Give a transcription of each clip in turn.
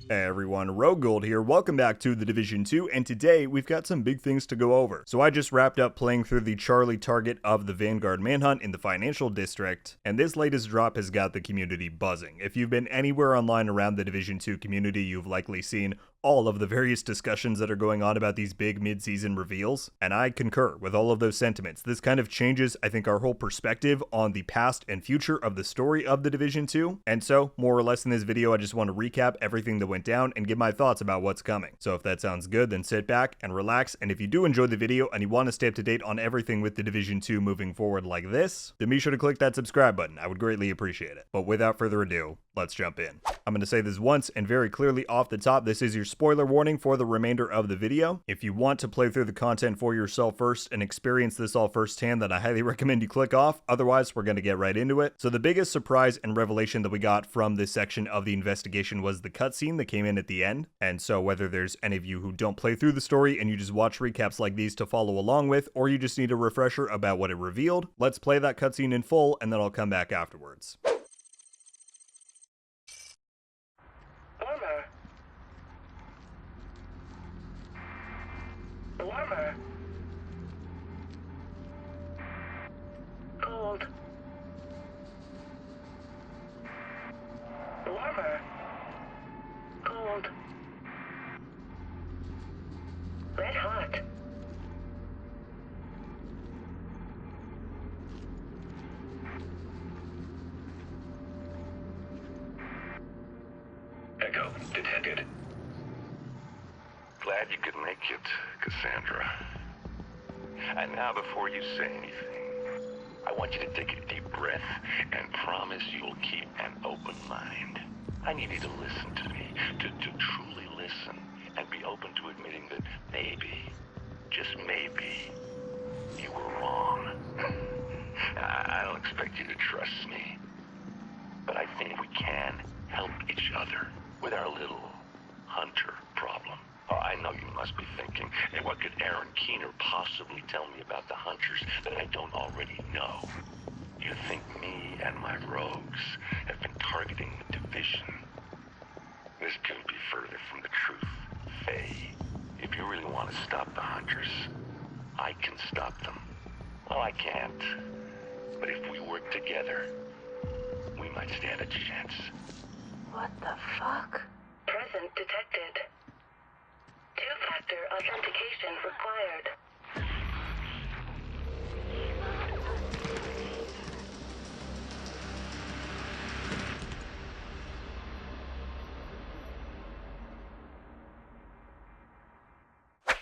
Hey everyone, RogueGold here, welcome back to the Division 2, and today we've got some big things to go over. So I just wrapped up playing through the Charlie target of the Vanguard Manhunt in the Financial District, and this latest drop has got the community buzzing. If you've been anywhere online around the Division 2 community, you've likely seen all of the various discussions that are going on about these big mid-season reveals, and I concur with all of those sentiments. This kind of changes, I think, our whole perspective on the past and future of the story of the Division 2, and so, more or less in this video, I just want to recap everything that went down and give my thoughts about what's coming. So if that sounds good, then sit back and relax, and if you do enjoy the video and you want to stay up to date on everything with the Division 2 moving forward like this, then be sure to click that subscribe button. I would greatly appreciate it. But without further ado, let's jump in. I'm going to say this once and very clearly off the top, this is your spoiler warning for the remainder of the video. If you want to play through the content for yourself first and experience this all firsthand, then I highly recommend you click off. Otherwise, we're going to get right into it. So the biggest surprise and revelation that we got from this section of the investigation was the cutscene that came in at the end. And so whether there's any of you who don't play through the story and you just watch recaps like these to follow along with, or you just need a refresher about what it revealed, let's play that cutscene in full and then I'll come back afterwards. Warmer. Cold. Warmer. Cold. Red hot. Echo detected. Glad you could make it, Cassandra. And now before you say anything, I want you to take a deep breath and promise you'll keep an open mind. I need you to listen to me, to truly listen, and be open to admitting that maybe, just maybe, you were wrong. I don't expect you to trust me, but I think we can help each other with our little hunter problem. Oh, I know you must be thinking, hey, what could Aaron Keener possibly tell me about the hunters that I don't already know? You think me and my rogues have been targeting the division? This couldn't be further from the truth, Faye. If you really want to stop the hunters, I can stop them. Well, I can't. But if we work together, we might stand a chance. What the fuck? Present detected. Two-factor authentication required.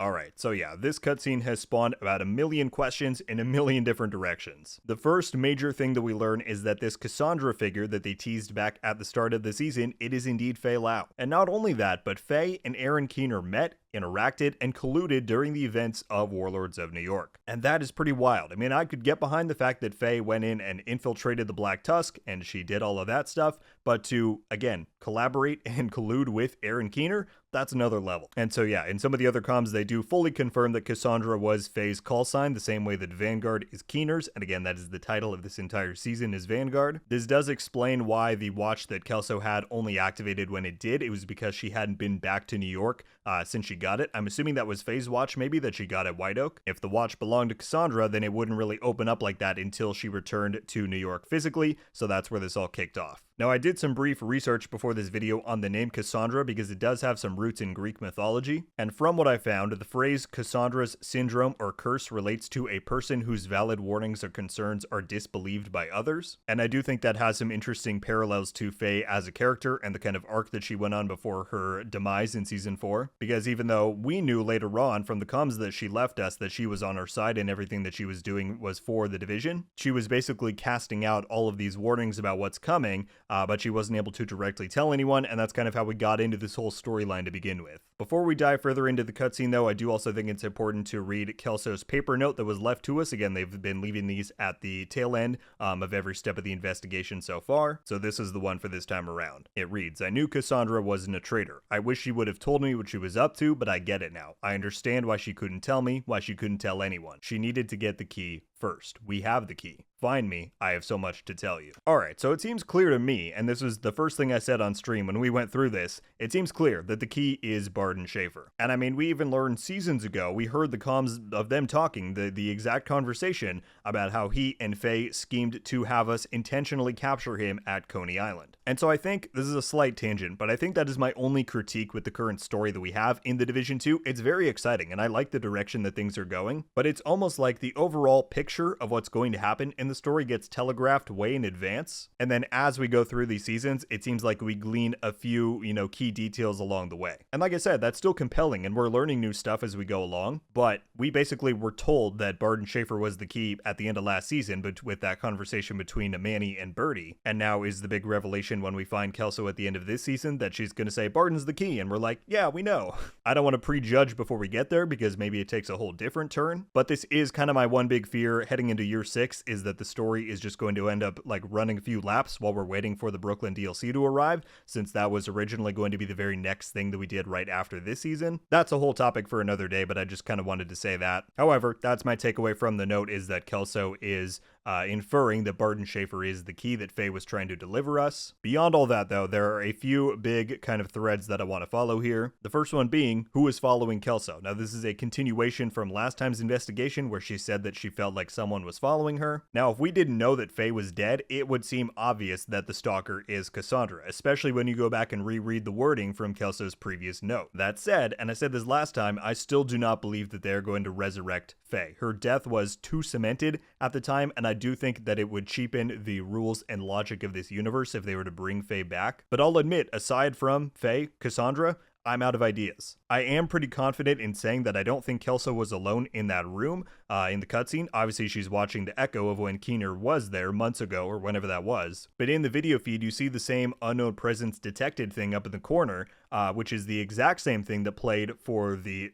Alright, so yeah, this cutscene has spawned about a million questions in a million different directions. The first major thing that we learn is that this Cassandra figure that they teased back at the start of the season, it is indeed Faye Lau. And not only that, but Faye and Aaron Keener met, interacted, and colluded during the events of Warlords of New York. And that is pretty wild. I mean, I could get behind the fact that Faye went in and infiltrated the Black Tusk, and she did all of that stuff, but to, again, collaborate and collude with Aaron Keener, that's another level. And so yeah, in some of the other comms, they do fully confirm that Cassandra was Faye's call sign, the same way that Vanguard is Keener's, and again, that is the title of this entire season, is Vanguard. This does explain why the watch that Kelso had only activated when it did. It was because she hadn't been back to New York since she got it. I'm assuming that was Faye's watch, maybe, that she got at White Oak. If the watch belonged to Cassandra, then it wouldn't really open up like that until she returned to New York physically, so that's where this all kicked off. Now, I did some brief research before this video on the name Cassandra because it does have some roots in Greek mythology, and from what I found, the phrase Cassandra's syndrome or curse relates to a person whose valid warnings or concerns are disbelieved by others, and I do think that has some interesting parallels to Faye as a character and the kind of arc that she went on before her demise in Season 4, because even though we knew later on from the comms that she left us that she was on our side and everything that she was doing was for the division, she was basically casting out all of these warnings about what's coming, but she wasn't able to directly tell anyone, and that's kind of how we got into this whole storyline to begin with. Before we dive further into the cutscene though, I do also think it's important to read Kelso's paper note that was left to us. Again, they've been leaving these at the tail end of every step of the investigation so far, so this is the one for this time around. It reads, "I knew Cassandra wasn't a traitor. I wish she would have told me what she was up to, but I get it now. I understand why she couldn't tell me, why she couldn't tell anyone. She needed to get the key first. We have the key. Find me, I have so much to tell you. Alright, so it seems clear to me, and this was the first thing I said on stream when we went through this, it seems clear that the key is Barton Schaefer. And I mean, we even learned seasons ago, we heard the comms of them talking, the exact conversation about how he and Faye schemed to have us intentionally capture him at Coney Island. And so I think, this is a slight tangent, but I think that is my only critique with the current story that we have in the Division 2. It's very exciting, and I like the direction that things are going, but it's almost like the overall picture of what's going to happen in the story gets telegraphed way in advance, and then as we go through these seasons, it seems like we glean a few, key details along the way. And like I said, that's still compelling, and we're learning new stuff as we go along, but we basically were told that Barton Schaefer was the key at the end of last season, but with that conversation between Manny and Birdie, and now is the big revelation when we find Kelso at the end of this season that she's gonna say, Barton's the key, and we're like, yeah, we know. I don't want to prejudge before we get there, because maybe it takes a whole different turn, but this is kind of my one big fear heading into year 6, is that the story is just going to end up like running a few laps while we're waiting for the Brooklyn DLC to arrive, since that was originally going to be the very next thing that we did right after this season. That's a whole topic for another day, but I just kind of wanted to say that. However, that's my takeaway from the note, is that Kelso is inferring that Barton Schaefer is the key that Faye was trying to deliver us. Beyond all that, though, there are a few big kind of threads that I want to follow here. The first one being, who is following Kelso? Now, this is a continuation from last time's investigation where she said that she felt like someone was following her. Now, if we didn't know that Faye was dead, it would seem obvious that the stalker is Cassandra, especially when you go back and reread the wording from Kelso's previous note. That said, and I said this last time, I still do not believe that they're going to resurrect Faye. Her death was too cemented at the time, and I do think that it would cheapen the rules and logic of this universe if they were to bring Faye back. But I'll admit, aside from Faye, Cassandra, I'm out of ideas. I am pretty confident in saying that I don't think Kelso was alone in that room in the cutscene. Obviously, she's watching the echo of when Keener was there months ago or whenever that was. But in the video feed, you see the same unknown presence detected thing up in the corner, which is the exact same thing that played for the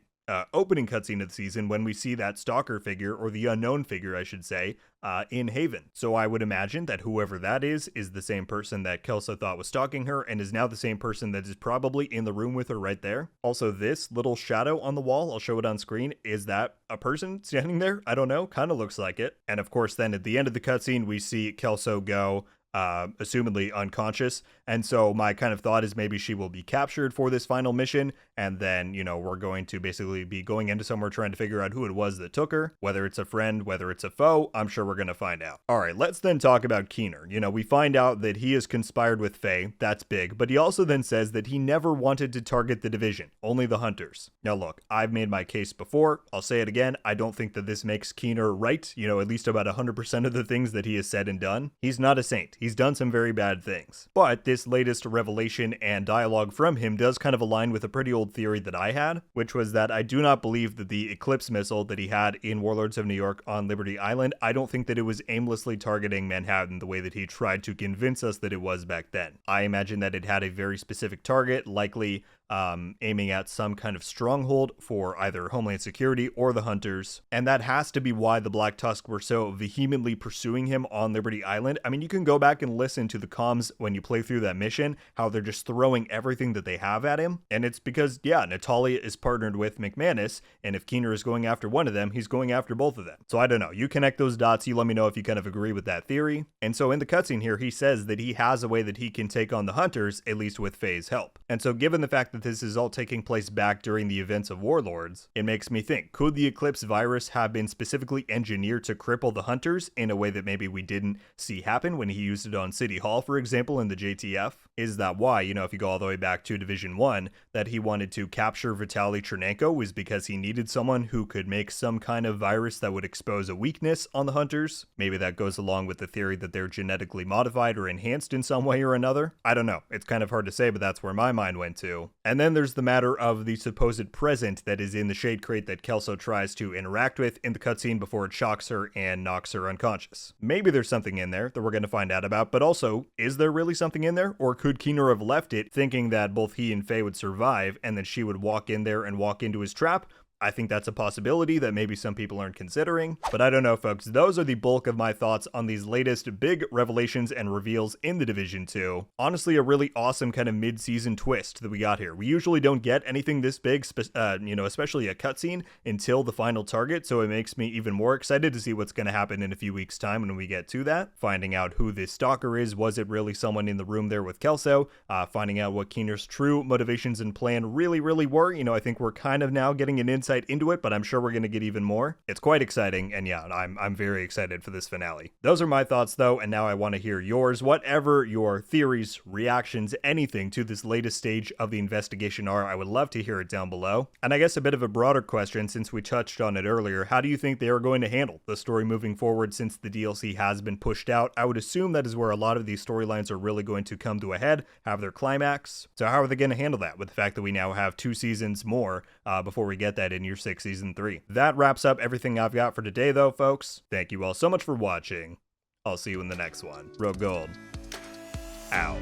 opening cutscene of the season when we see that stalker figure, or the unknown figure, I should say, in Haven. So I would imagine that whoever that is the same person that Kelso thought was stalking her, and is now the same person that is probably in the room with her right there. Also, this little shadow on the wall, I'll show it on screen, is that a person standing there? I don't know, kind of looks like it. And of course, then at the end of the cutscene, we see Kelso go assumedly unconscious, and so my kind of thought is maybe she will be captured for this final mission, and then, we're going to basically be going into somewhere trying to figure out who it was that took her, whether it's a friend, whether it's a foe. I'm sure we're going to find out. Alright, let's then talk about Keener. We find out that he has conspired with Faye, that's big, but he also then says that he never wanted to target the Division, only the Hunters. Now look, I've made my case before, I'll say it again, I don't think that this makes Keener right, at least about 100% of the things that he has said and done. He's not a saint. He's done some very bad things. But this latest revelation and dialogue from him does kind of align with a pretty old theory that I had, which was that I do not believe that the Eclipse missile that he had in Warlords of New York on Liberty Island, I don't think that it was aimlessly targeting Manhattan the way that he tried to convince us that it was back then. I imagine that it had a very specific target, likely aiming at some kind of stronghold for either Homeland Security or the Hunters, and that has to be why the Black Tusk were so vehemently pursuing him on Liberty Island. I mean, you can go back and listen to the comms when you play through that mission, how they're just throwing everything that they have at him, and it's because, yeah, Natalia is partnered with McManus, and if Keener is going after one of them, he's going after both of them. So I don't know, you connect those dots, you let me know if you kind of agree with that theory. And so in the cutscene here, he says that he has a way that he can take on the Hunters, at least with Faye's help. And so given the fact that this is all taking place back during the events of Warlords, it makes me think, could the Eclipse virus have been specifically engineered to cripple the Hunters in a way that maybe we didn't see happen when he used it on City Hall, for example, in the JTF? Is that why, if you go all the way back to Division 1, that he wanted to capture Vitaly Chernenko was because he needed someone who could make some kind of virus that would expose a weakness on the Hunters? Maybe that goes along with the theory that they're genetically modified or enhanced in some way or another? I don't know. It's kind of hard to say, but that's where my mind went to. And then there's the matter of the supposed present that is in the shade crate that Kelso tries to interact with in the cutscene before it shocks her and knocks her unconscious. Maybe there's something in there that we're going to find out about, but also, is there really something in there? Or could Keener have left it thinking that both he and Faye would survive, and then she would walk in there and walk into his trap? I think that's a possibility that maybe some people aren't considering, but I don't know, folks. Those are the bulk of my thoughts on these latest big revelations and reveals in the Division 2. Honestly, a really awesome kind of mid-season twist that we got here. We usually don't get anything this big, especially a cutscene, until the final target, so it makes me even more excited to see what's going to happen in a few weeks' time when we get to that. Finding out who this stalker is, was it really someone in the room there with Kelso? Finding out what Keener's true motivations and plan really were. I think we're kind of now getting an insight into it, but I'm sure we're going to get even more. It's quite exciting, and yeah, I'm very excited for this finale. Those are my thoughts, though, and now I want to hear yours. Whatever your theories, reactions, anything to this latest stage of the investigation are, I would love to hear it down below. And I guess a bit of a broader question, since we touched on it earlier, how do you think they are going to handle the story moving forward since the DLC has been pushed out? I would assume that is where a lot of these storylines are really going to come to a head, have their climax. So how are they going to handle that with the fact that we now have 2 seasons more before we get that in Year 6 Season 3? That wraps up everything I've got for today, though, folks. Thank you all so much for watching. I'll see you in the next one. RogueGold. Out.